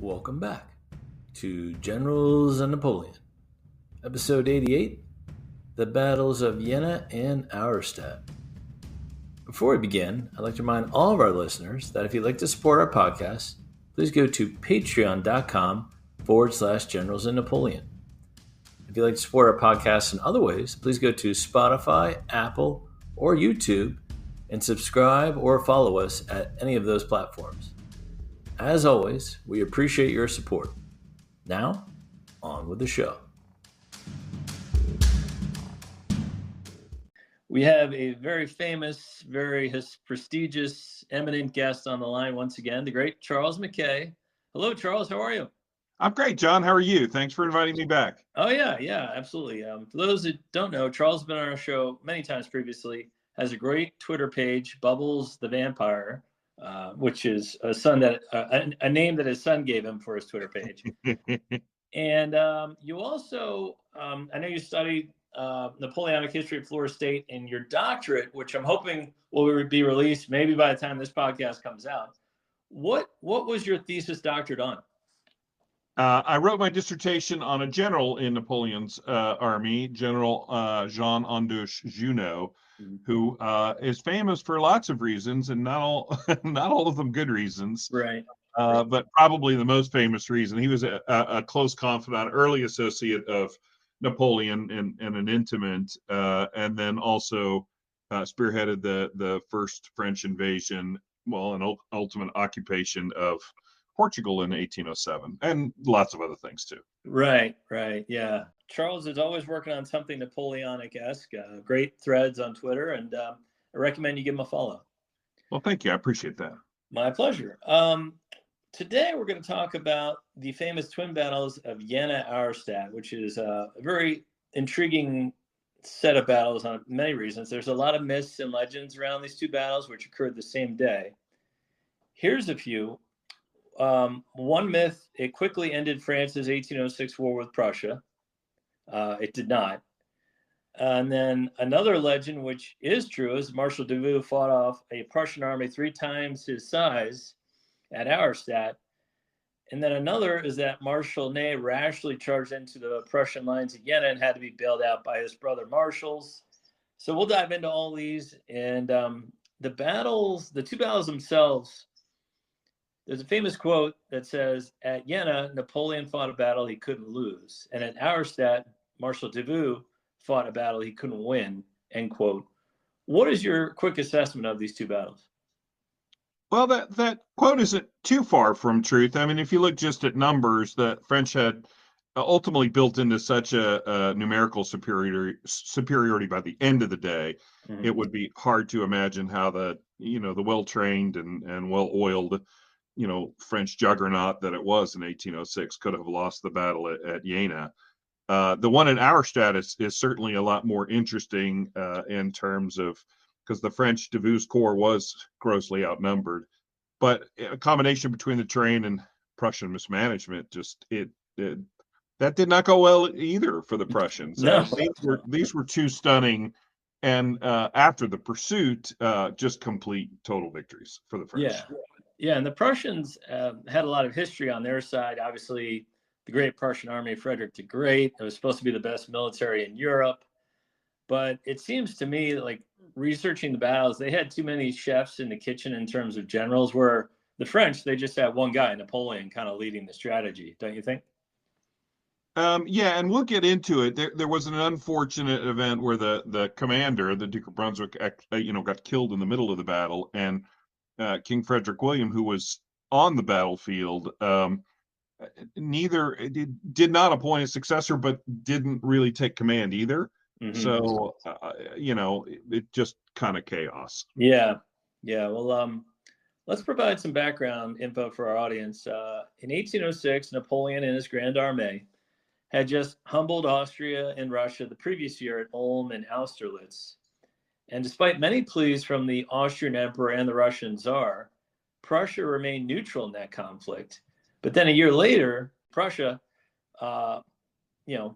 Welcome back to Generals and Napoleon, Episode 88, The Battles of Jena and Auerstedt. Before we begin, I'd like to remind all of our listeners that if you'd like to support our podcast, please go to patreon.com/Generals and Napoleon. If you'd like to support our podcast in other ways, please go to Spotify, Apple, or YouTube and subscribe or follow us at any of those platforms. As always, we appreciate your support. Now, on with the show. We have a very famous, very prestigious, eminent guest on the line once again, the great Charles Mackay. Hello, Charles. How are you? I'm great, John. How are you? Thanks for inviting me back. Oh, yeah, absolutely. For those that don't know, Charles has been on our show many times previously, has a great Twitter page, Bubbles the Vampire, which is a name that his son gave him for his Twitter page. And you also, I know you studied Napoleonic history at Florida State, and your doctorate, which I'm hoping will be released maybe by the time this podcast comes out. What was your thesis doctorate on? I wrote my dissertation on a general in Napoleon's army, General Jean Junot, who is famous for lots of reasons, and not all of them good reasons. Right. But probably the most famous reason, he was a close confidant, early associate of Napoleon, and an intimate, and then also spearheaded the first French invasion, an ultimate occupation of Portugal in 1807, and lots of other things too. Right, yeah. Charles is always working on something Napoleonic-esque. Great threads on Twitter, and I recommend you give him a follow. Well, thank you. I appreciate that. My pleasure. Today we're going to talk about the famous twin battles of Jena and Auerstedt, which is a very intriguing set of battles on many reasons. There's a lot of myths and legends around these two battles, which occurred the same day. Here's a few. One myth, it quickly ended France's 1806 war with Prussia. It did not. And then another legend, which is true, is Marshal Davout fought off a Prussian army 3 times his size at Auerstedt. And then another is that Marshal Ney rashly charged into the Prussian lines at Jena and had to be bailed out by his brother marshals. So we'll dive into all these. And the two battles themselves, there's a famous quote that says, at Jena, Napoleon fought a battle he couldn't lose. And at Auerstedt, Marshal Davout fought a battle he couldn't win, end quote. What is your quick assessment of these two battles? Well, that quote isn't too far from truth. I mean, if you look just at numbers, the French had ultimately built into such a numerical superiority by the end of the day, it would be hard to imagine how the well-trained and well-oiled French juggernaut that it was in 1806 could have lost the battle at Jena. The one at Auerstedt is certainly a lot more interesting in terms of, because the French Davout's corps was grossly outnumbered, but a combination between the terrain and Prussian mismanagement, that did not go well either for the Prussians. No. These were two stunning, and after the pursuit, just complete total victories for the French. Yeah, and the Prussians had a lot of history on their side. Obviously, the great Prussian army, Frederick the Great, it was supposed to be the best military in Europe. But it seems to me like researching the battles, they had too many chefs in the kitchen in terms of generals, where the French, they just had one guy, Napoleon, kind of leading the strategy, don't you think? Yeah, and we'll get into it. There was an unfortunate event where the commander, the Duke of Brunswick, got killed in the middle of the battle, and King Frederick William, who was on the battlefield, did not appoint a successor, but didn't really take command either. So, it just kind of chaos. Yeah. Well, let's provide some background info for our audience. In 1806, Napoleon and his Grand Armee had just humbled Austria and Russia the previous year at Ulm and Austerlitz. And despite many pleas from the Austrian Emperor and the Russian Tsar, Prussia remained neutral in that conflict. But then a year later, Prussia,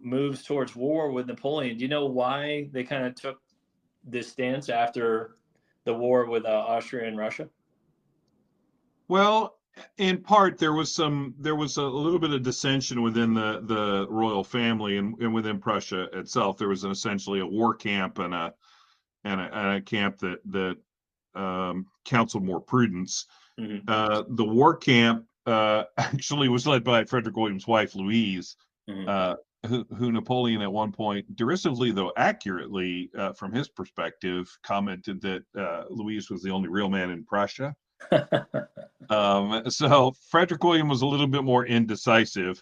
moves towards war with Napoleon. Do you know why they kind of took this stance after the war with Austria and Russia? Well, In part, there was a little bit of dissension within the royal family and within Prussia itself. There was essentially a war camp and a camp that counseled more prudence. Mm-hmm. The war camp actually was led by Frederick William's wife, Louise, Mm-hmm. who Napoleon at one point, derisively though accurately from his perspective, commented that Louise was the only real man in Prussia. So Frederick William was a little bit more indecisive,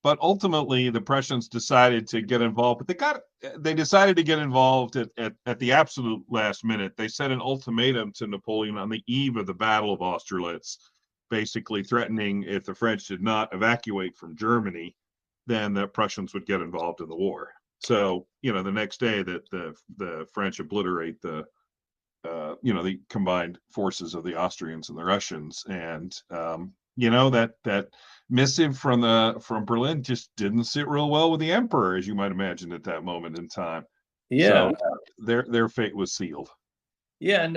but ultimately the Prussians decided to get involved. But they decided to get involved at the absolute last minute. They set an ultimatum to Napoleon on the eve of the Battle of Austerlitz, basically threatening if the French did not evacuate from Germany, then the Prussians would get involved in the war. So, the next day that the French obliterate the combined forces of the Austrians and the Russians, and that missive from Berlin just didn't sit real well with the emperor, as you might imagine at that moment in time. Yeah. So their fate was sealed. Yeah, and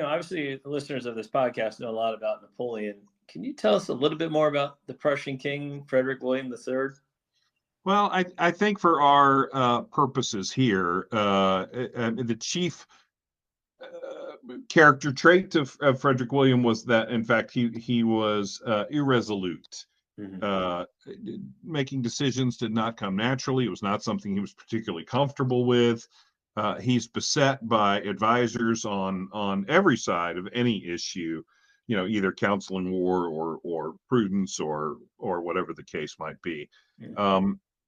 obviously the listeners of this podcast know a lot about Napoleon. Can you tell us a little bit more about the Prussian king, Frederick William III? Well, I think for our purposes here, the chief character trait of Frederick William was that, in fact, he was irresolute. Mm-hmm. Making decisions did not come naturally. It was not something he was particularly comfortable with. He's beset by advisors on every side of any issue, either counseling war or prudence or whatever the case might be.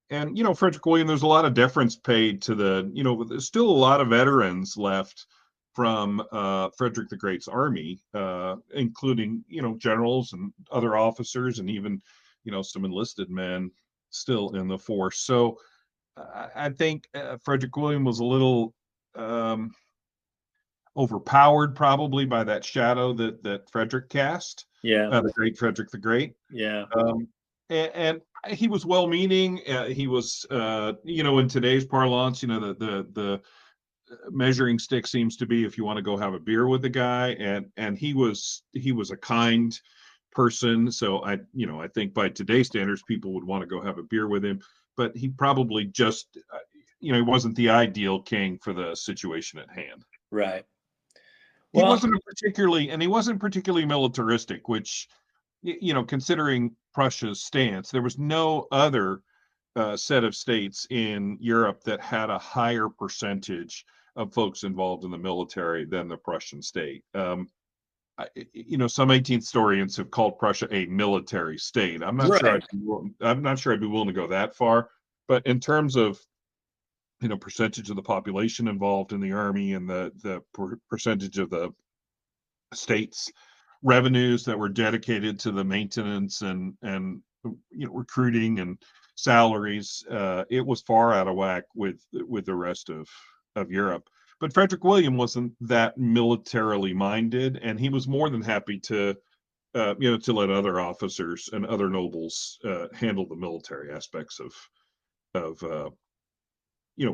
And Frederick William, there's a lot of deference paid to there's still a lot of veterans left from Frederick the Great's army, including generals and other officers, and even some enlisted men still in the force. So I think Frederick William was a little overpowered, probably, by that shadow that Frederick cast. Yeah. The great Frederick the Great. Yeah. And he was well-meaning. He was, in today's parlance, the measuring stick seems to be if you want to go have a beer with the guy, and he was a kind person. So I think by today's standards, people would want to go have a beer with him. But he probably just, he wasn't the ideal king for the situation at hand. Right. He Well, wasn't particularly militaristic, which, considering Prussia's stance, there was no other set of states in Europe that had a higher percentage of folks involved in the military than the Prussian state. Some 18th historians have called Prussia a military state. I'm not sure I'd be willing to go that far, but in terms of percentage of the population involved in the army and the percentage of the state's revenues that were dedicated to the maintenance and recruiting and salaries, it was far out of whack with the rest of Europe. But Frederick William wasn't that militarily minded, and he was more than happy to let other officers and other nobles handle the military aspects of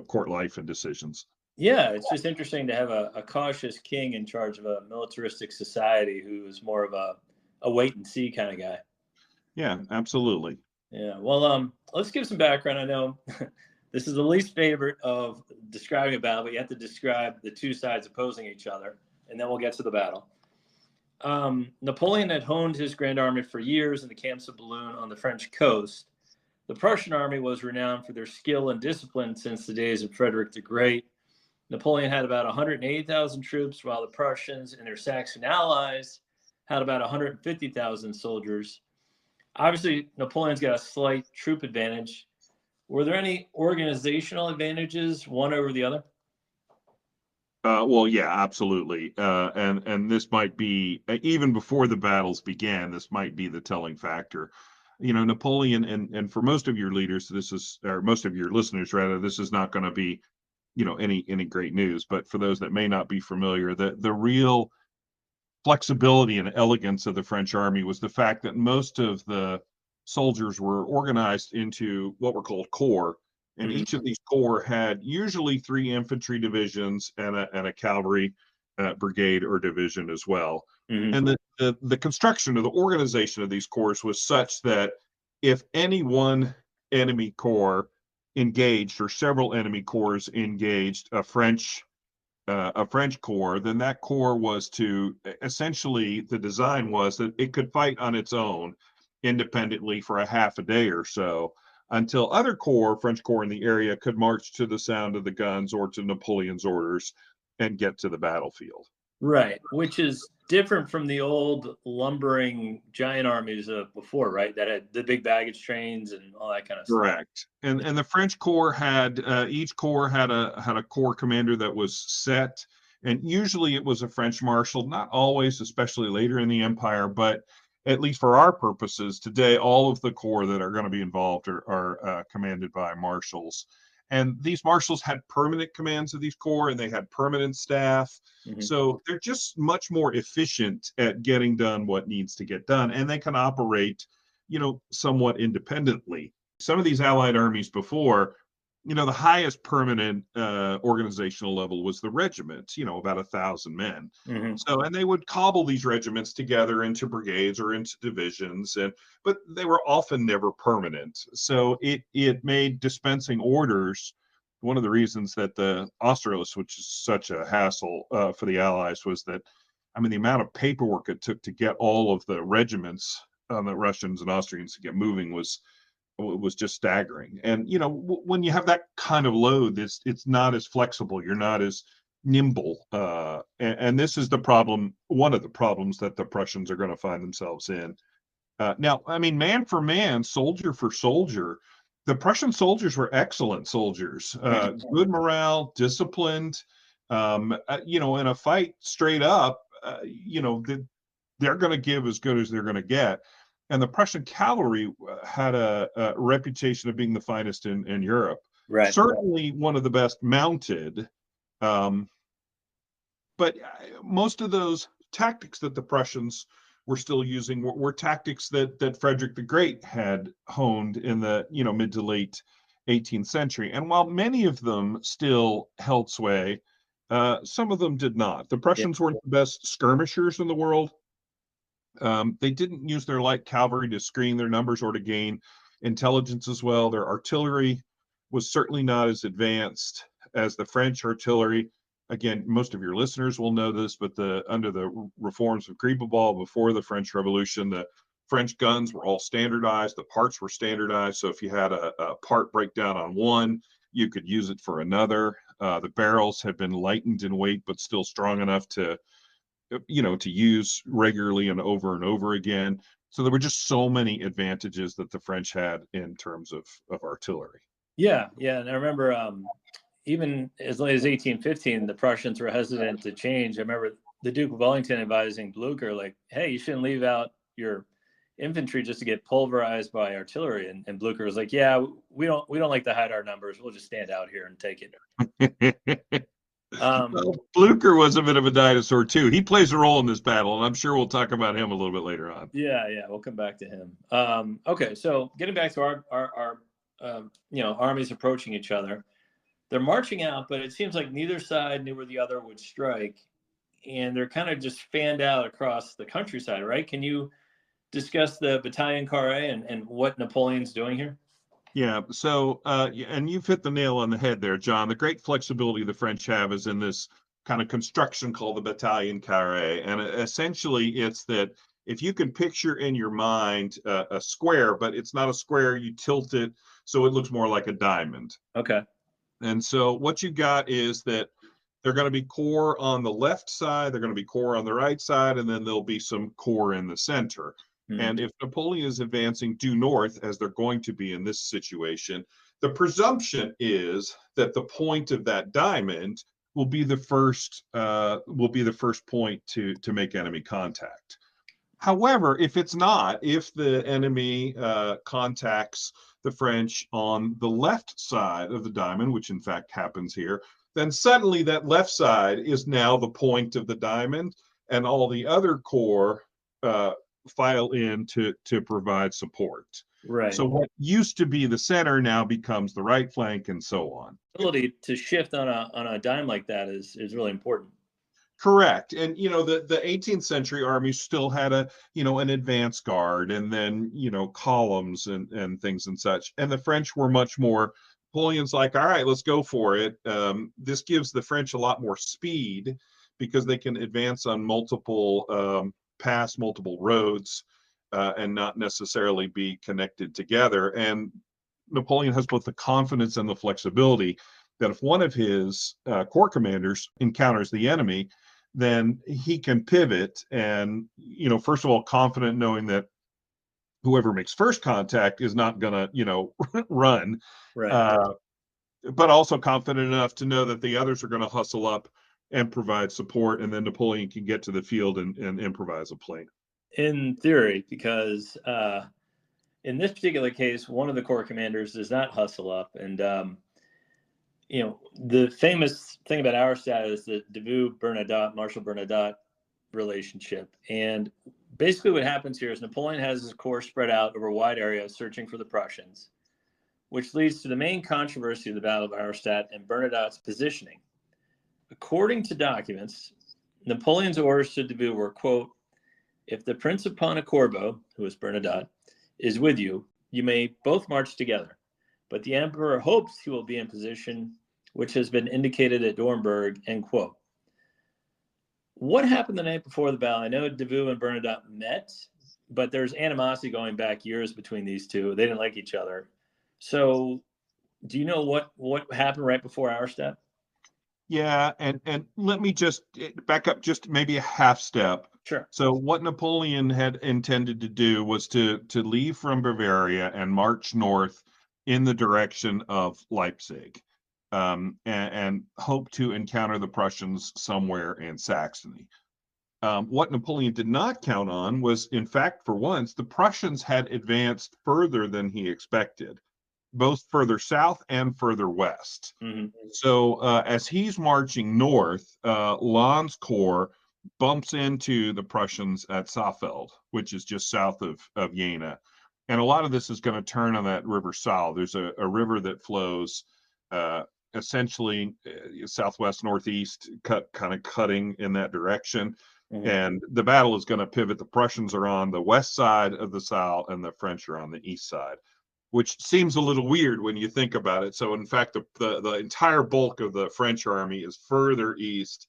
court life and decisions. Yeah, it's just interesting to have a cautious king in charge of a militaristic society who is more of a wait and see kind of guy. Yeah, absolutely. Yeah. Well, let's give some background. I know this is the least favorite of describing a battle, but you have to describe the two sides opposing each other, and then we'll get to the battle. Napoleon had honed his Grand Army for years in the camps of Boulogne on the French coast. The Prussian army was renowned for their skill and discipline since the days of Frederick the Great. Napoleon had about 180,000 troops, while the Prussians and their Saxon allies had about 150,000 soldiers. Obviously, Napoleon's got a slight troop advantage. Were there any organizational advantages, one over the other? Well, yeah, absolutely. And this might be, even before the battles began, this might be the telling factor. Napoleon, and for most of your leaders, or most of your listeners rather, this is not going to be, any great news. But for those that may not be familiar, the real flexibility and elegance of the French army was the fact that most of the soldiers were organized into what were called corps. And each of these corps had usually 3 infantry divisions and a cavalry brigade or division as well. Mhm. And the construction or the organization of these corps was such that if any one enemy corps engaged, or several enemy corps engaged a French corps, then that corps was to essentially, the design was that it could fight on its own independently for a half a day or so until other French corps in the area could march to the sound of the guns or to Napoleon's orders and get to the battlefield. Right, which is different from the old lumbering giant armies of before, right? That had the big baggage trains and all that kind of stuff. Correct. And the French corps had each corps had a corps commander that was set, and usually it was a French marshal. Not always, especially later in the empire, but at least for our purposes today, all of the corps that are going to be involved are commanded by marshals. And these marshals had permanent commands of these corps, and they had permanent staff. Mhm. So they're just much more efficient at getting done what needs to get done, and they can operate, somewhat independently. Some of these allied armies before, the highest permanent organizational level was the regiment, about 1,000 men. Mhm. So, and they would cobble these regiments together into brigades or into divisions, but they were often never permanent. So it made dispensing orders. One of the reasons that the Austerlitz, which is such a hassle for the Allies, was that, the amount of paperwork it took to get all of the regiments on the Russians and Austrians to get moving was just staggering. And when you have that kind of load, it's not as flexible. You're not as nimble, and this is the problem. One of the problems that the Prussians are going to find themselves in. Now, man for man, soldier for soldier, the Prussian soldiers were excellent soldiers. Good morale, disciplined. In a fight, straight up, they're going to give as good as they're going to get. And the Prussian cavalry had a reputation of being the finest in Europe. Right. Certainly one of the best mounted. But most of those tactics that the Prussians were still using were tactics that Frederick the Great had honed in the mid to late 18th century. And while many of them still held sway, some of them did not. The Prussians weren't the best skirmishers in the world. They didn't use their light cavalry to screen their numbers or to gain intelligence as well. Their artillery was certainly not as advanced as the French artillery. Again, most of your listeners will know this, but under the reforms of Griebel before the French Revolution, the French guns were all standardized. The parts were standardized. So if you had a part breakdown on one, you could use it for another. The barrels had been lightened in weight, but still strong enough to use regularly and over again. So there were just so many advantages that the French had in terms of artillery. Yeah. And I remember even as late as 1815, the Prussians were hesitant to change. I remember the Duke of Wellington advising Blucher, like, hey, you shouldn't leave out your infantry just to get pulverized by artillery. And Blucher was like, yeah, we don't like to hide our numbers. We'll just stand out here and take it. Well, Blucher was a bit of a dinosaur too. He plays a role in this battle, and I'm sure we'll talk about him a little bit later on. Yeah, we'll come back to him. Okay, so getting back to our armies approaching each other, they're marching out, but it seems like neither side knew where the other would strike, and they're kind of just fanned out across the countryside, right? Can you discuss the battalion carré and what Napoleon's doing here? Yeah, so and you've hit the nail on the head there, John. The great flexibility the French have is in this kind of construction called the battalion carré, and essentially it's that if you can picture in your mind a square, but it's not a square, you tilt it so it looks more like a diamond. Okay. And so what you got is that they're going to be corps on the left side, they're going to be corps on the right side, and then there'll be some corps in the center. And if Napoleon is advancing due north, as they're going to be in this situation, the presumption is that the point of that diamond will be the first point to make enemy contact. However, if it's not, if the enemy contacts the French on the left side of the diamond, which in fact happens here, then suddenly that left side is now the point of the diamond, and all the other corps file in to provide support. Right. So what used to be the center now becomes the right flank, and so on. Ability to shift on a dime like that is really important. Correct. And the 18th century armies still had an advance guard, and then columns and things and such. And the French were much more. Napoleon's like, all right, let's go for it. This gives the French a lot more speed because they can advance on multiple pass multiple roads, and not necessarily be connected together. And Napoleon has both the confidence and the flexibility that if one of his corps commanders encounters the enemy, then he can pivot and, first of all, confident knowing that whoever makes first contact is not going to, run. Right. But also confident enough to know that the others are going to hustle up and provide support, and then Napoleon can get to the field and improvise a plan. In theory, because in this particular case, one of the corps commanders does not hustle up. And, the famous thing about Auerstedt is the Davout-Bernadotte, Marshal Bernadotte relationship. And basically what happens here is Napoleon has his corps spread out over wide areas searching for the Prussians, which leads to the main controversy of the Battle of Auerstedt and Bernadotte's positioning. According to documents, Napoleon's orders to Davout were, quote, "If the Prince of Pontecorvo, who is Bernadotte, is with you, you may both march together. But the Emperor hopes he will be in position, which has been indicated at Dornberg," end quote. What happened the night before the battle? I know Davout and Bernadotte met, but there's animosity going back years between these two. They didn't like each other. So do you know what happened right before Auerstedt? Yeah, and let me just back up just maybe a half step. Sure. So what Napoleon had intended to do was to leave from Bavaria and march north in the direction of Leipzig, and hope to encounter the Prussians somewhere in Saxony. What Napoleon did not count on was, in fact, for once, the Prussians had advanced further than he expected, both further south and further west. Mm-hmm. So as he's marching north, Lannes' corps bumps into the Prussians at Saalfeld, which is just south of Jena. And a lot of this is going to turn on that river Saal. There's a river that flows essentially southwest, northeast, kind of cutting in that direction. Mm-hmm. And the battle is going to pivot. The Prussians are on the west side of the Saal, and the French are on the east side, which seems a little weird when you think about it. So in fact, the entire bulk of the French army is further east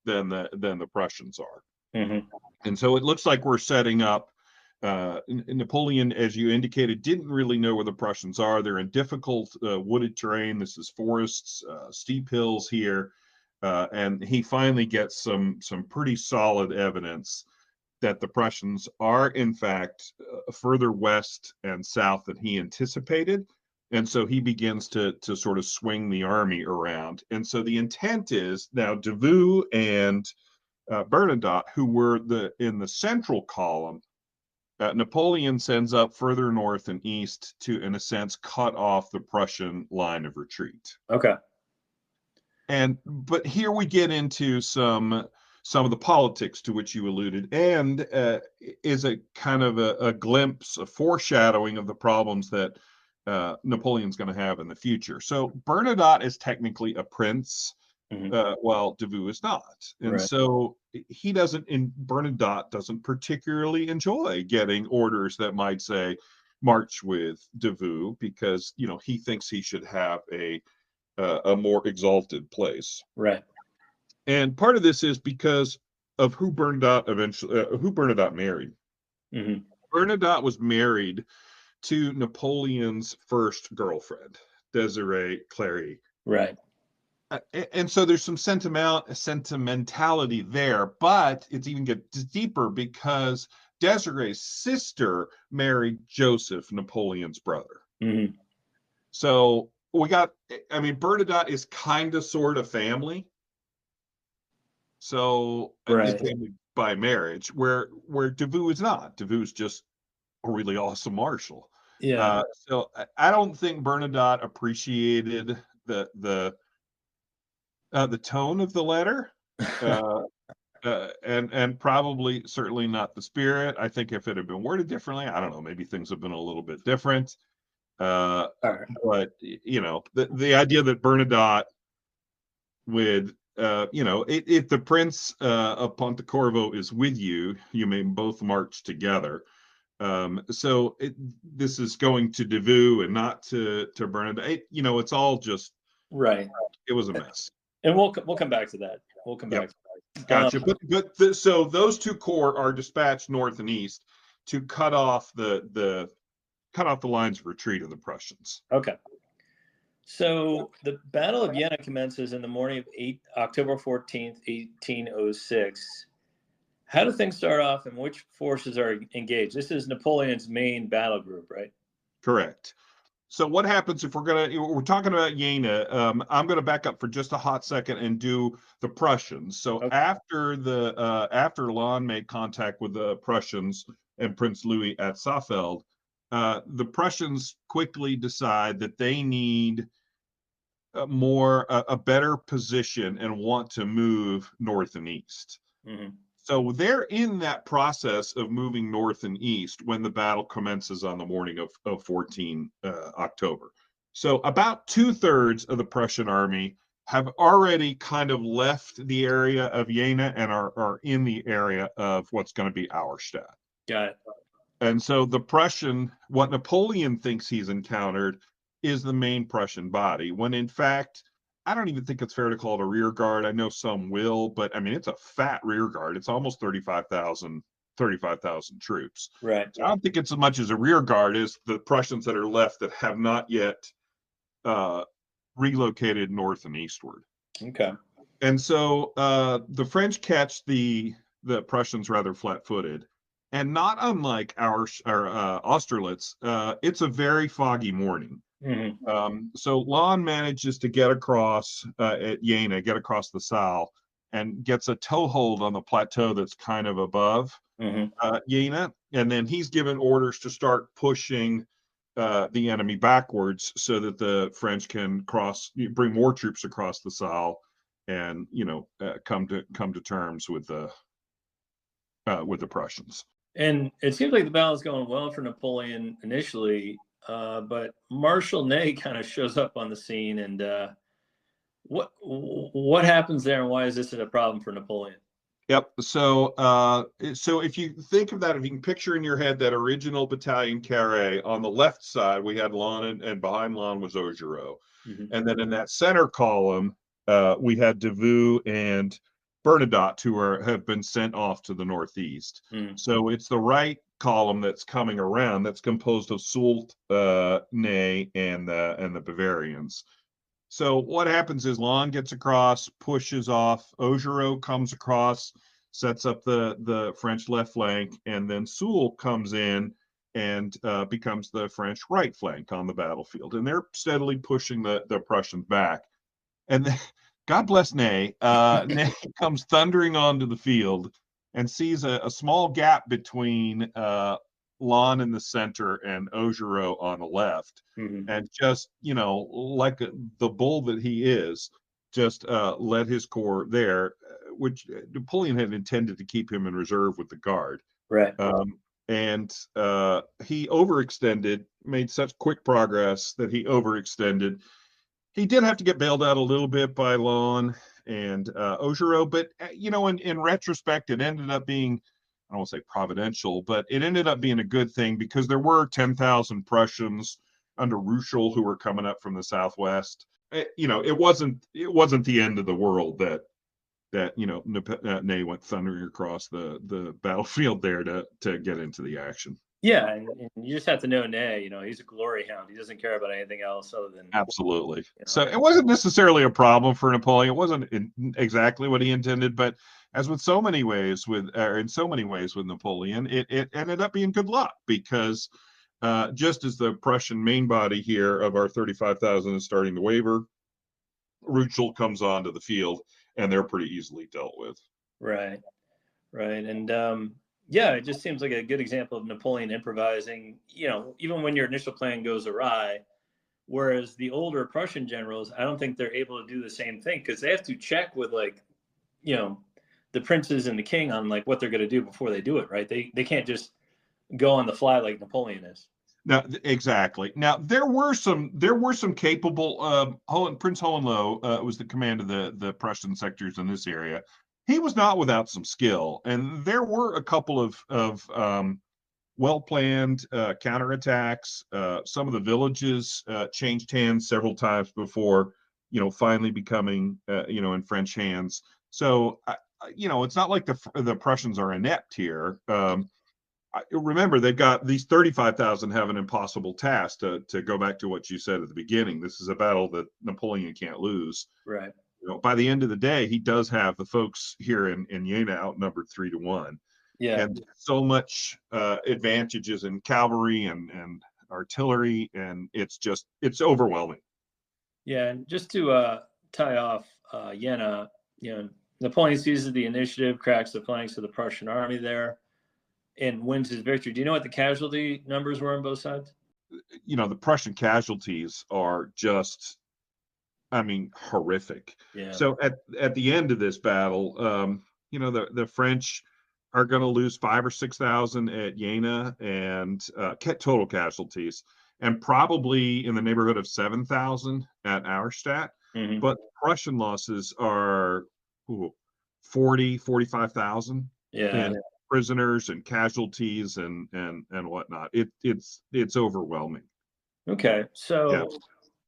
than the Prussians are. Mm-hmm. And so it looks like we're setting up. Napoleon, as you indicated, didn't really know where the Prussians are. They're in difficult wooded terrain. This is forests, steep hills here. And he finally gets some pretty solid evidence that the Prussians are, in fact, further west and south than he anticipated. And so he begins to sort of swing the army around. And so the intent is now Davout and Bernadotte, who were in the central column, Napoleon sends up further north and east to, in a sense, cut off the Prussian line of retreat. Okay. But here we get into some of the politics to which you alluded, and is a kind of a glimpse, a foreshadowing of the problems that Napoleon's going to have in the future. So Bernadotte is technically a prince, while Davout is not. And right. So Bernadotte doesn't particularly enjoy getting orders that might say, march with Davout, because, he thinks he should have a more exalted place. Right. And part of this is because of who Bernadotte married. Mm-hmm. Bernadotte was married to Napoleon's first girlfriend, Desiree Clary. Right. And so there's some sentimentality there, but it's even gets deeper because Desiree's sister married Joseph, Napoleon's brother. Mm-hmm. So Bernadotte is kind of sort of family. So right. Family by marriage, where Davout is not. Davout's just a really awesome marshal. Yeah. So I don't think Bernadotte appreciated the tone of the letter, and probably certainly not the spirit. I think if it had been worded differently, I don't know, maybe things have been a little bit different. Right. But the idea that Bernadotte would if the Prince of Pontecorvo is with you, you may both march together. So this is going to Dvaout and not to Bernadotte. It's all just right. It was a mess. And we'll come back to that. We'll come back to that. Gotcha. So those two corps are dispatched north and east to cut off the lines of retreat of the Prussians. Okay. So the Battle of Jena commences in the morning of October 14th, 1806. How do things start off, and which forces are engaged? This is Napoleon's main battle group, right? Correct. So what happens if we're talking about Jena? I'm gonna back up for just a hot second and do the Prussians. So Okay. after Lannes made contact with the Prussians and Prince Louis at Saalfeld, the Prussians quickly decide that they need a better position and want to move north and east. Mm-hmm. So they're in that process of moving north and east when the battle commences on the morning of 14 October. So about 2/3 of the Prussian army have already kind of left the area of Jena and are in the area of what's going to be Auerstedt. Got it. And so what Napoleon thinks he's encountered is the main Prussian body, when in fact, I don't even think it's fair to call it a rear guard. I know some will, but I mean, it's a fat rear guard. It's almost 35,000 troops. Right. So I don't think it's as much as a rear guard as the Prussians that are left that have not yet relocated north and eastward. Okay. And so the French catch the Prussians rather flat-footed. And not unlike Austerlitz, it's a very foggy morning. Mm-hmm. So Lannes manages to get across at Jena, get across the Saal, and gets a toehold on the plateau that's kind of above Jena. And then he's given orders to start pushing the enemy backwards so that the French can bring more troops across the Saal and come to terms with the Prussians. And it seems like the battle is going well for Napoleon initially, but Marshal Ney kind of shows up on the scene. And what happens there, and why is this a problem for Napoleon? Yep. So if you think of that, if you can picture in your head that original battalion carré, on the left side we had Lannes, and behind Lannes was Augereau. Mm-hmm. And then in that center column, we had Davout and Bernadotte, who have been sent off to the northeast. Mm. So it's the right column that's coming around, that's composed of Soult, Ney, and the Bavarians. So what happens is Lannes gets across, pushes off, Augereau comes across, sets up the French left flank, and then Soult comes in and becomes the French right flank on the battlefield. And they're steadily pushing the Prussians back. And then, God bless Ney. Ney comes thundering onto the field and sees a small gap between Lannes in the center and Augereau on the left. Mm-hmm. And just, like the bull that he is, just led his corps there, which Napoleon had intended to keep him in reserve with the guard. Right. And he overextended, made such quick progress that he overextended. He did have to get bailed out a little bit by Lannes and Augereau, but in retrospect, it ended up being, I don't want to say providential, but it ended up being a good thing, because there were 10,000 Prussians under Ruchel who were coming up from the southwest. It wasn't the end of the world that Ney went thundering across the battlefield there to get into the action. Yeah, and you just have to know Ney, he's a glory hound. He doesn't care about anything else other than... Absolutely. So it wasn't necessarily a problem for Napoleon. It wasn't exactly what he intended, but as with so many ways in so many ways with Napoleon, it ended up being good luck, because just as the Prussian main body here of our 35,000 is starting to waver, Ruchel comes onto the field, and they're pretty easily dealt with. Right. And yeah, it just seems like a good example of Napoleon improvising, even when your initial plan goes awry. Whereas the older Prussian generals, I don't think they're able to do the same thing, because they have to check with the princes and the king on what they're going to do before they do it, right? They can't just go on the fly like Napoleon is. Now, exactly. Now there were some capable. Prince Hohenlohe was the command of the Prussian sectors in this area. He was not without some skill, and there were a couple of well planned counterattacks. Some of the villages changed hands several times before, finally becoming in French hands. So it's not like the Prussians are inept here. Remember, they've got these 35,000 have an impossible task to go back to what you said at the beginning. This is a battle that Napoleon can't lose. Right. By the end of the day, he does have the folks here in Jena outnumbered 3-1. Yeah. And so much advantages in cavalry and artillery, and it's overwhelming. Yeah, and just to tie off Jena, Napoleon seizes the initiative, cracks the flanks of the Prussian army there, and wins his victory. Do you know what the casualty numbers were on both sides? The Prussian casualties are just, horrific. Yeah. So at the end of this battle, the French are going to lose 5,000 or 6,000 at Jena, and total casualties, and probably in the neighborhood of 7,000 at Auerstedt. Mm-hmm. But Prussian losses are 45,000. Yeah. And prisoners and casualties and whatnot. It's overwhelming. Okay, so Yeah.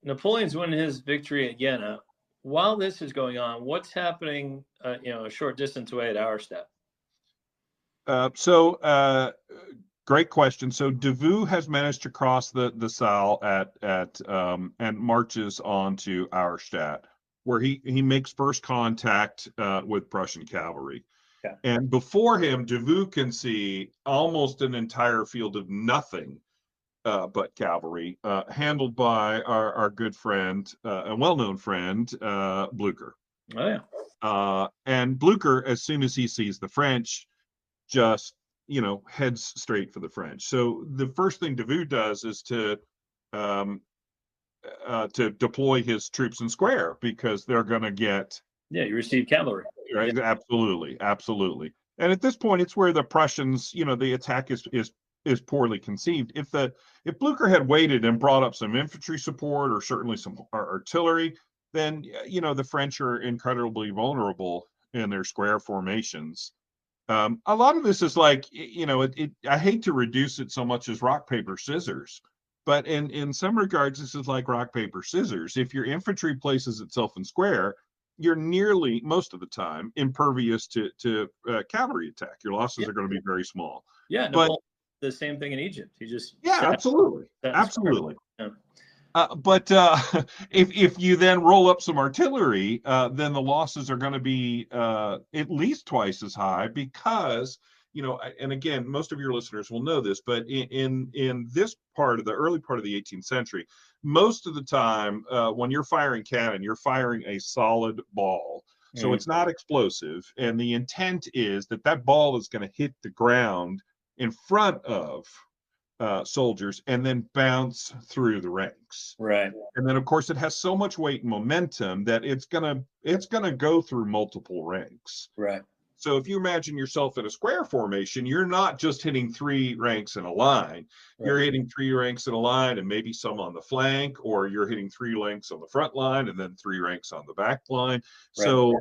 Napoleon's winning his victory at Jena. While this is going on, what's happening? A short distance away at Auerstedt. Great question. So Davout has managed to cross the Saale and marches on to Auerstedt, where he makes first contact with Prussian cavalry. Yeah. And before him, Davout can see almost an entire field of nothing but cavalry, handled by our good friend, a well-known friend, Blucher. Oh, yeah. And Blucher, as soon as he sees the French, just heads straight for the French. So the first thing Davout does is to deploy his troops in square, because they're going to get. Yeah, you receive cavalry. Right. Yeah. Absolutely. And at this point, it's where the Prussians, the attack is poorly conceived. If Blucher had waited and brought up some infantry support, or certainly some artillery, then the French are incredibly vulnerable in their square formations. A lot of this is like, I hate to reduce it so much as rock, paper, scissors, but in some regards, this is like rock, paper, scissors. If your infantry places itself in square, you're nearly, most of the time, impervious to cavalry attack. Your losses are going to be very small. Yeah, but the same thing in Egypt. He just absolutely. Yeah. But if you then roll up some artillery, then the losses are going to be at least twice as high, because and again, most of your listeners will know this, but in this part of the early part of the 18th century, most of the time when you're firing cannon, you're firing a solid ball. So it's not explosive. And the intent is that ball is going to hit the ground in front of soldiers and then bounce through the ranks. Right. And then, of course, it has so much weight and momentum that it's gonna go through multiple ranks. Right. So if you imagine yourself in a square formation, you're not just hitting 3 ranks in a line. Right. You're hitting 3 ranks in a line and maybe some on the flank, or you're hitting 3 ranks on the front line and then 3 ranks on the back line. Right. So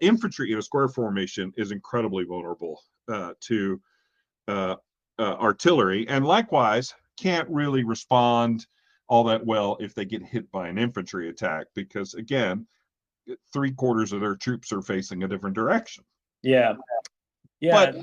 infantry in a square formation is incredibly vulnerable to artillery, and likewise can't really respond all that well if they get hit by an infantry attack, because again, 3/4 of their troops are facing a different direction. Yeah. But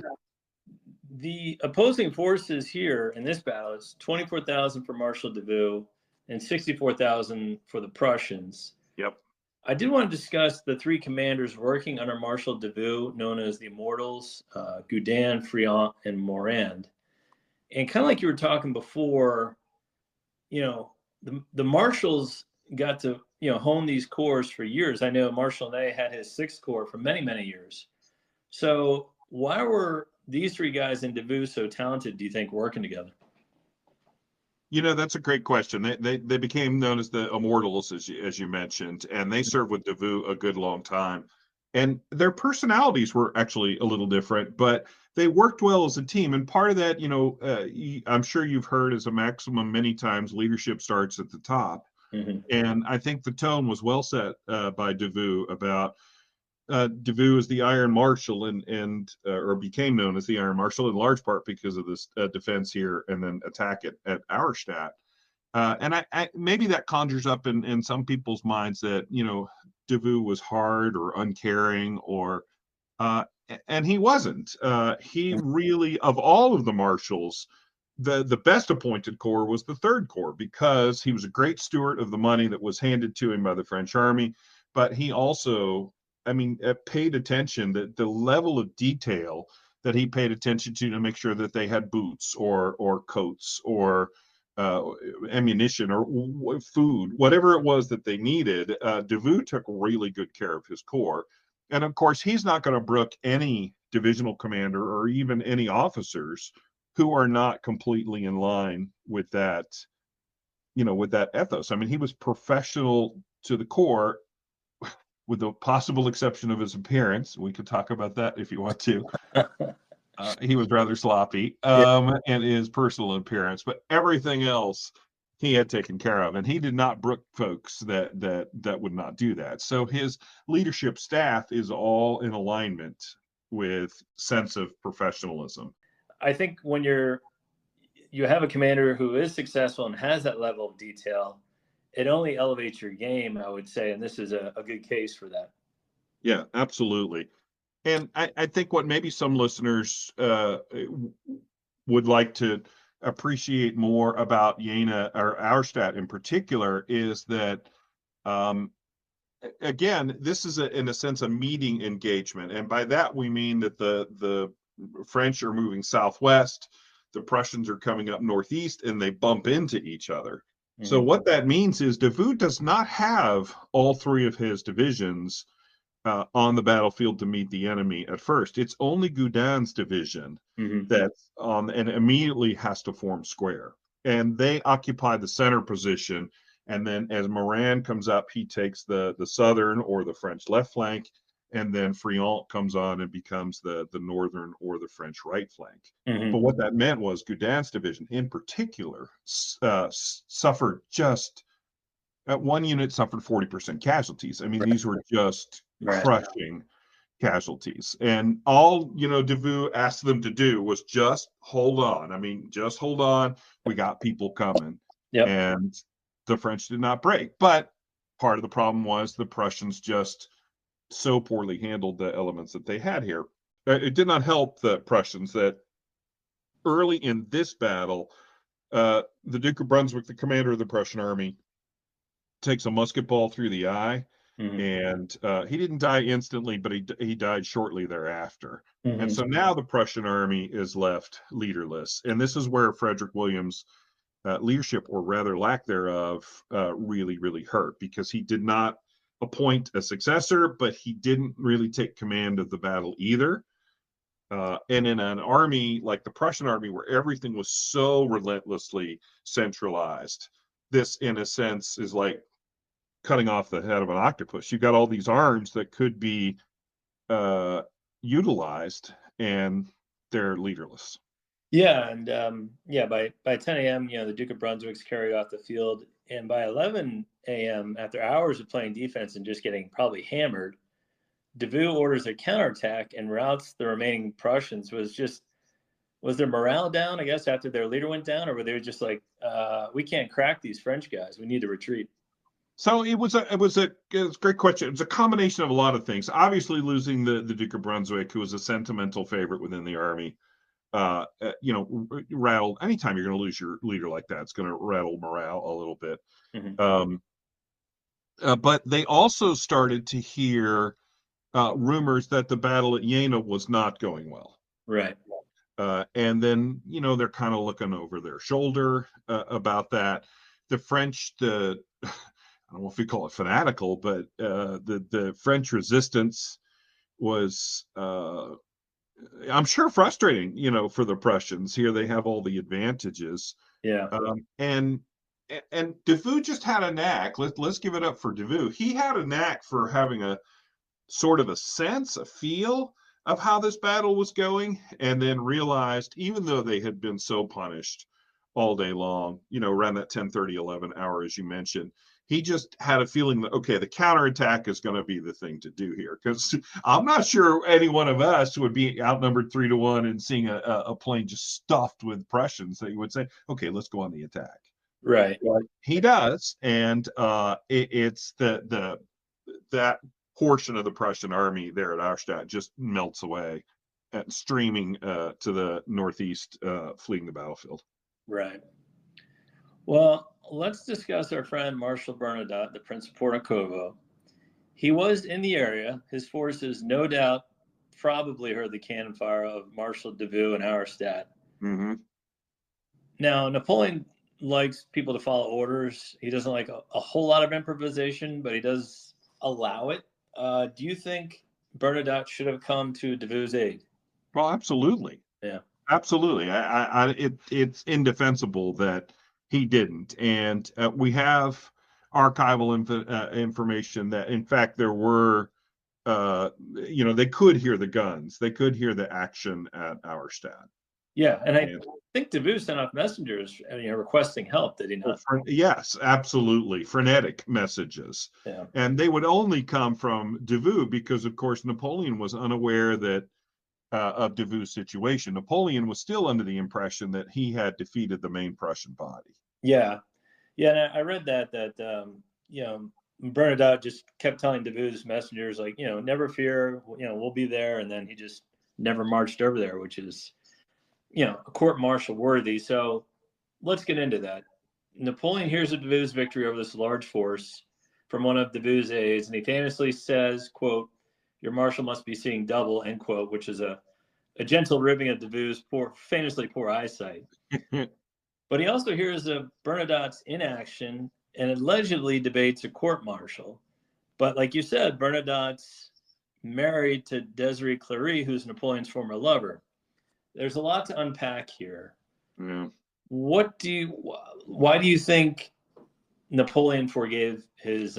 the opposing forces here in this battle is 24,000 for Marshal Davout and 64,000 for the Prussians. Yep. I did want to discuss the 3 commanders working under Marshal Davout, known as the Immortals, Gudin, Friant, and Morand. And kind of like you were talking before, the marshals got to, hone these corps for years. I know Marshal Ney had his 6th Corps for many, many years. So why were these 3 guys in Davout so talented, do you think, working together? That's a great question. They became known as the Immortals, as you mentioned, and they served with Davout a good long time. and their personalities were actually a little different, but they worked well as a team. And part of that, I'm sure you've heard as a maximum many times, leadership starts at the top. Hmm. And I think the tone was well set by Davout about Davout as the Iron Marshal and or became known as the Iron Marshal in large part because of this defense here and then attack at Auerstedt. And I maybe that conjures up in some people's minds that Davout was hard or uncaring or uh, and he wasn't. He really, of all of the marshals, the best appointed corps was the Third Corps because he was a great steward of the money that was handed to him by the French army, but he also, I mean, paid attention that the level of detail that he paid attention to make sure that they had boots or coats or uh, ammunition or food, whatever it was that they needed. Davout took really good care of his corps. And of course, he's not going to brook any divisional commander or even any officers who are not completely in line with that, with that ethos. I mean, he was professional to the core, with the possible exception of his appearance. We could talk about that if you want to. He was rather sloppy, Yeah. and his personal appearance, but everything else he had taken care of, and he did not brook folks that would not do that. So his leadership staff is all in alignment with sense of professionalism. I think when you have a commander who is successful and has that level of detail, it only elevates your game, I would say, and this is a good case for that. Yeah, absolutely. And I think what maybe some listeners would like to appreciate more about Jena or Auerstedt in particular is that, um, again, this is in a sense a meeting engagement, and by that we mean that the French are moving southwest, the Prussians are coming up northeast, and they bump into each other. So Hmm. what that means is Davout does not have all three of his divisions on the battlefield to meet the enemy at first. It's only Gudin's division Hmm. that's on and immediately has to form square. And they occupy the center position. And then as Moran comes up, he takes the southern or the French left flank. And then Friant comes on and becomes the northern or the French right flank. Hmm. But what that meant was Gudin's division in particular suffered just one unit suffered 40% casualties. I mean, Right. these were just Right. crushing casualties. And all, Davout asked them to do was just hold on. I mean, just hold on. We got people coming. Yep. And the French did not break. But part of the problem was the Prussians just so poorly handled the elements that they had here. It did not help the Prussians that early in this battle, the Duke of Brunswick, the commander of the Prussian army, takes a musket ball through the eye, Hmm. and he didn't die instantly, but he died shortly thereafter. And Hmm. so now the Prussian army is left leaderless, and this is where Frederick Williams' leadership, or rather lack thereof, really hurt because he did not appoint a successor, but he didn't really take command of the battle either. And in an army like the Prussian army, where everything was so relentlessly centralized, this, in a sense, is like cutting off the head of an octopus. You got all these arms that could be uh, utilized, and they're leaderless. Yeah, and yeah, by 10 a.m., the Duke of Brunswick's carried off the field, and by 11 a.m., after hours of playing defense and just getting probably hammered, Davout orders a counterattack and routs the remaining Prussians. Was their morale down, I guess, after their leader went down, or were they just like, we can't crack these French guys, we need to retreat? So it was a great question. It was a combination of a lot of things. Obviously, losing the Duke of Brunswick, who was a sentimental favorite within the army, rattled. Anytime you're going to lose your leader like that, it's going to rattle morale a little bit. Hmm. Um, but they also started to hear rumors that the battle at Jena was not going well. Right. And then, they're kind of looking over their shoulder about that. The French, I don't know if we call it fanatical, but the French resistance was, I'm sure, frustrating, for the Prussians. Here they have all the advantages. Yeah. And Davout just had a knack. Let's give it up for Davout. He had a knack for having sort of a sense, a feel of how this battle was going, and then realized, even though they had been so punished all day long, around that 10:30, 11 hour, as you mentioned, he just had a feeling that, okay, the counterattack is going to be the thing to do here. Because I'm not sure any one of us would be outnumbered 3-1 and seeing a plane just stuffed with Prussians that you would say, okay, let's go on the attack. Right. But he does, and it's that portion of the Prussian army there at Auerstedt just melts away, streaming to the northeast, fleeing the battlefield. Right. Well, let's discuss our friend Marshal Bernadotte, the Prince of Porto-Novo. He was in the area. His forces, no doubt, probably heard the cannon fire of Marshal Davout and Auerstedt. Mm-hmm. Now, Napoleon likes people to follow orders. He doesn't like a whole lot of improvisation, but he does allow it. Do you think Bernadotte should have come to Davout's aid? Well, absolutely. Yeah. Absolutely. It's indefensible that he didn't. And we have archival information that, in fact, there were, they could hear the guns. They could hear the action at Auerstedt. Yeah, and I think Davout sent off messengers, requesting help. Did he not? Yes, absolutely. Frenetic messages. Yeah. And they would only come from Davout because, of course, Napoleon was unaware that of Davout's situation. Napoleon was still under the impression that he had defeated the main Prussian body. Yeah. Yeah, and I read that Bernadotte just kept telling Davout's messengers, like, never fear, we'll be there. And then he just never marched over there, which is, a court-martial worthy. So let's get into that. Napoleon hears of Davout's victory over this large force from one of Davout's aides, and he famously says, quote, "Your marshal must be seeing double," end quote, which is a gentle ribbing of Davout's famously poor eyesight. But he also hears of Bernadotte's inaction and allegedly debates a court-martial. But like you said, Bernadotte's married to Desiree Clary, who's Napoleon's former lover. There's a lot to unpack here. Yeah. Why do you think Napoleon forgave his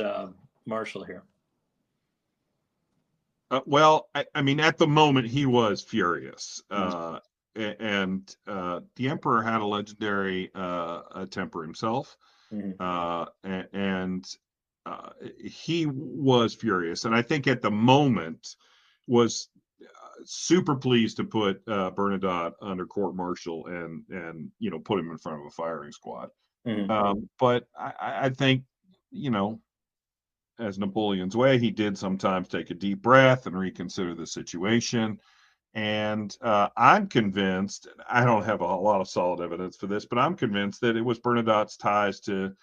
marshal here? Well, I mean, at the moment he was furious, and the emperor had a legendary temper himself, and he was furious, and I think at the moment was super pleased to put Bernadotte under court-martial and put him in front of a firing squad. But I think, as Napoleon's way, he did sometimes take a deep breath and reconsider the situation. And I'm convinced, I don't have a lot of solid evidence for this, but I'm convinced that it was Bernadotte's ties to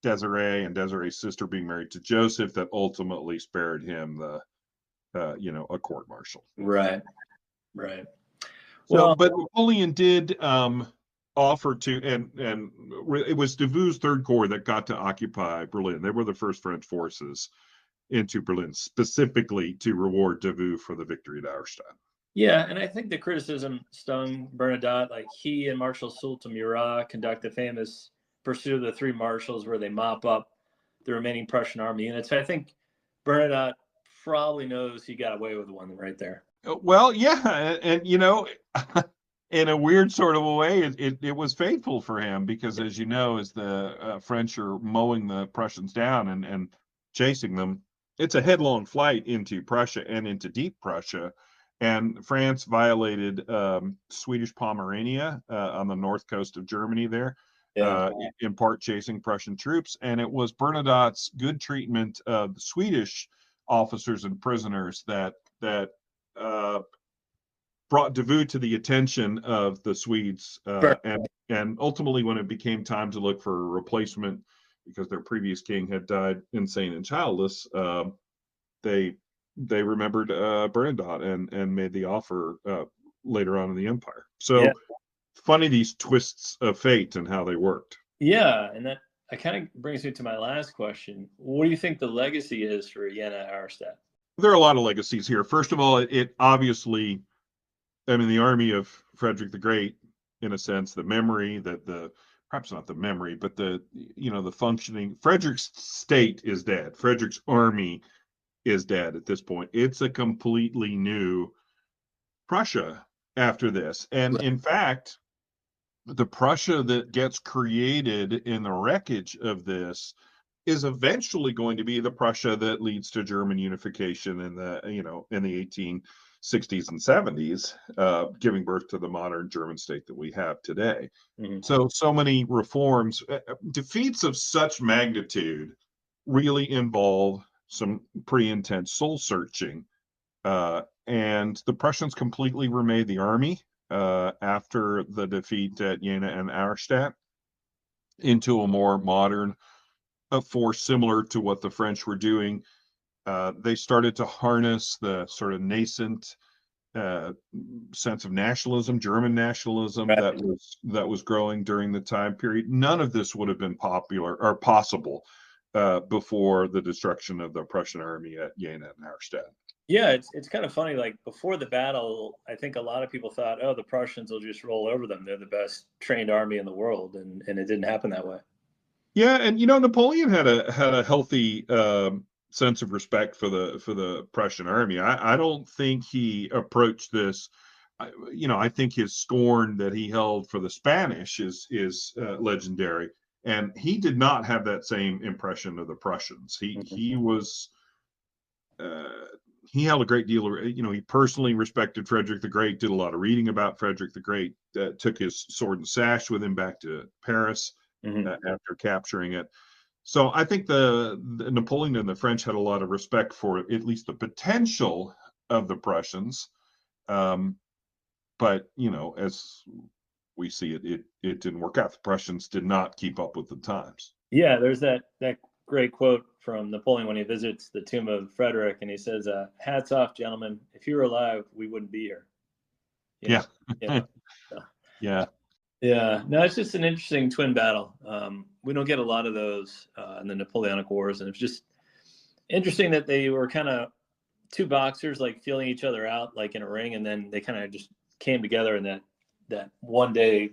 Desiree and Desiree's sister being married to Joseph that ultimately spared him a court-martial. Right. So, but Napoleon did offer to, and it was Davout's Third Corps that got to occupy Berlin. They were the first French forces into Berlin, specifically to reward Davout for the victory at Auerstedt. Yeah, and I think the criticism stung Bernadotte. Like, he and Marshal Soult Murat conduct the famous pursuit of the three marshals, where they mop up the remaining Prussian army units. I think Bernadotte probably knows he got away with one right there. Well, yeah, and in a weird sort of a way, it was fateful for him because, as you know, as the French are mowing the Prussians down and chasing them, it's a headlong flight into Prussia and into deep Prussia. And France violated Swedish Pomerania on the north coast of Germany there, in part chasing Prussian troops. And it was Bernadotte's good treatment of the Swedish officers and prisoners that brought Davout to the attention of the Swedes, and ultimately, when it became time to look for a replacement, because their previous king had died insane and childless, they remembered Bernadotte and made the offer later on in the empire. So funny, these twists of fate and how they worked. Yeah, and that kind of brings me to my last question. What do you think the legacy is for Jena Auerstedt? There are a lot of legacies here. First of all, it obviously, the army of Frederick the Great, in a sense, the memory perhaps not the memory, but the functioning, Frederick's state is dead. Frederick's army is dead at this point. It's a completely new Prussia after this. And in fact, the Prussia that gets created in the wreckage of this is eventually going to be the Prussia that leads to German unification in the, in the 1860s and 70s, giving birth to the modern German state that we have today. So many reforms, defeats of such magnitude really involve some pretty intense soul searching. And the Prussians completely remade the army after the defeat at Jena and Auerstedt into a more modern force similar to what the French were doing. They started to harness the sort of nascent sense of nationalism, German nationalism, Right. that was growing during the time period. None of this would have been popular or possible before the destruction of the Prussian army at Jena and Auerstedt. Yeah, it's kind of funny. Like before the battle, I think a lot of people thought, oh, the Prussians will just roll over them. They're the best trained army in the world, and it didn't happen that way. Yeah, and Napoleon had a healthy sense of respect for the Prussian army. I don't think he approached this. I think his scorn that he held for the Spanish is legendary, and he did not have that same impression of the Prussians. He was. He held a great deal of, he personally respected Frederick the Great, did a lot of reading about Frederick the Great, took his sword and sash with him back to Paris after capturing it. So I think the Napoleon and the French had a lot of respect for at least the potential of the Prussians. But, as we see it didn't work out. The Prussians did not keep up with the times. Yeah, there's that great quote from Napoleon when he visits the tomb of Frederick, and he says, "Hats off, gentlemen. If you were alive, we wouldn't be here." Yeah. Yeah. Yeah. No, it's just an interesting twin battle. We don't get a lot of those in the Napoleonic Wars, and it's just interesting that they were kind of two boxers like feeling each other out like in a ring, and then they kind of just came together in that one day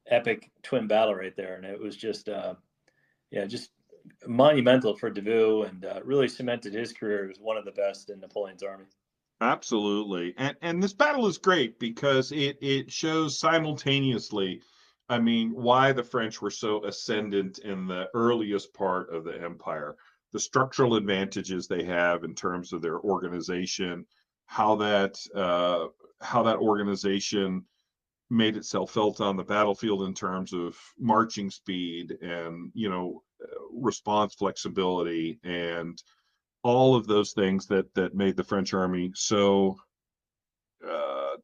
epic twin battle right there, and it was just just monumental for Davout, and really cemented his career as one of the best in Napoleon's army. Absolutely. And this battle is great because it shows simultaneously, why the French were so ascendant in the earliest part of the empire, the structural advantages they have in terms of their organization, how that organization made itself felt on the battlefield in terms of marching speed and, response flexibility and all of those things that made the French army so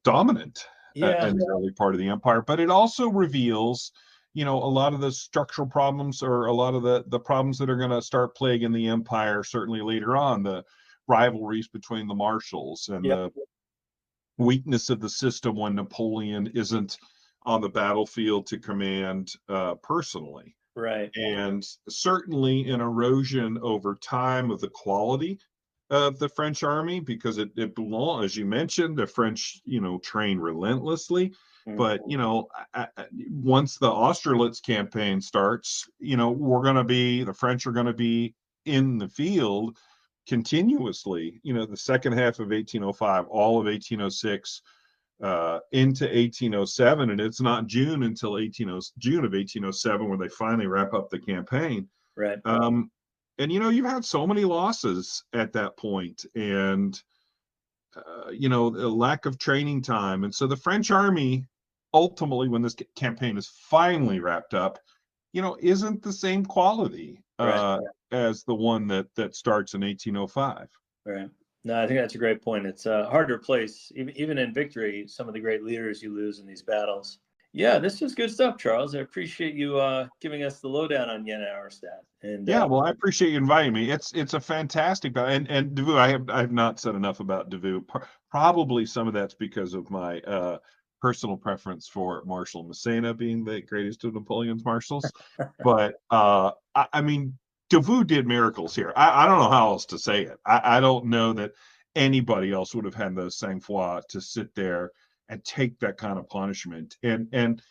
dominant in the early part of the empire. But it also reveals, a lot of the structural problems or a lot of the problems that are going to start plaguing the empire, certainly later on, the rivalries between the marshals and the weakness of the system when Napoleon isn't on the battlefield to command personally. Right. And certainly an erosion over time of the quality of the French army, because it belonged, as you mentioned, the French, train relentlessly. But, once the Austerlitz campaign starts, the French are going to be in the field continuously, the second half of 1805, all of 1806, into 1807, and it's not June until June of 1807 when they finally wrap up the campaign. Right. And you've had so many losses at that point, and a lack of training time, and so the French army ultimately, when this campaign is finally wrapped up, isn't the same quality as the one that starts in 1805. Right. No, I think that's a great point. It's hard to replace, even in victory, some of the great leaders you lose in these battles. Yeah, this is good stuff, Charles. I appreciate you giving us the lowdown on Jena Auerstedt. And well, I appreciate you inviting me. It's a fantastic battle, and Dvaout. I have not said enough about Dvaout. Probably some of that's because of my personal preference for Marshal Massena being the greatest of Napoleon's marshals. But Davout did miracles here. I don't know how else to say it. I don't know that anybody else would have had the sang-froid to sit there and take that kind of punishment. And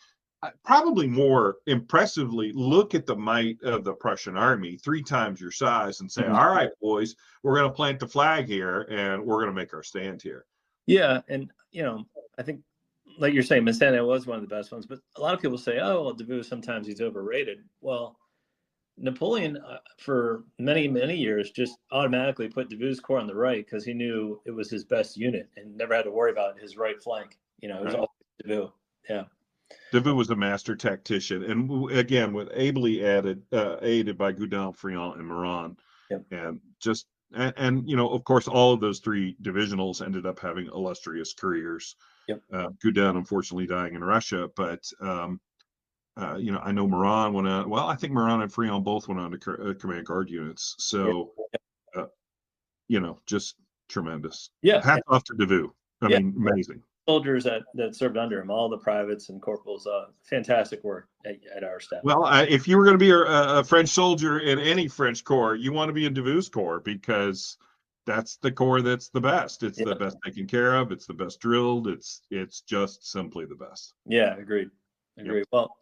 Probably more impressively, look at the might of the Prussian army, 3 times your size, and say, Mhm. all right, boys, we're going to plant the flag here and we're going to make our stand here. Yeah, and I think, like you're saying, Massena was one of the best ones, but a lot of people say, "Oh, well, Davout sometimes he's overrated." Well, Napoleon, for many many years, just automatically put Davout's corps on the right because he knew it was his best unit and never had to worry about his right flank. It was Right. always Davout. Yeah. Davout was a master tactician, and again, with ably aided by Gudin, Friant, and Murat, Yep. and just and of course, all of those 3 divisionals ended up having illustrious careers. Yep. Gudin, unfortunately, dying in Russia, but I know Murat went on. Well, I think Murat and Friant both went on to command guard units. So, just tremendous. Yeah. Hats off to Davout. I Yeah. mean, amazing. Soldiers that served under him, all the privates and corporals, fantastic work at Auerstedt. Well, if you were going to be a French soldier in any French corps, you want to be in Davout's corps because that's the corps that's the best. It's the best taken care of. It's the best drilled. It's just simply the best. Yeah, agreed. Well,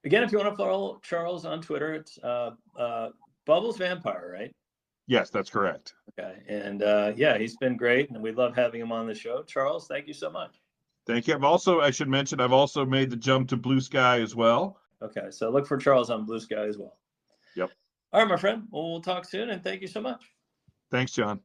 again, if you want to follow Charles on Twitter, it's Bubbles Vampire, right? Yes, that's correct. Okay. And he's been great, and we love having him on the show. Charles, thank you so much. Thank you. I should mention, I've also made the jump to Blue Sky as well. Okay. So look for Charles on Blue Sky as well. Yep. All right, my friend. Well, we'll talk soon, and thank you so much. Thanks, John.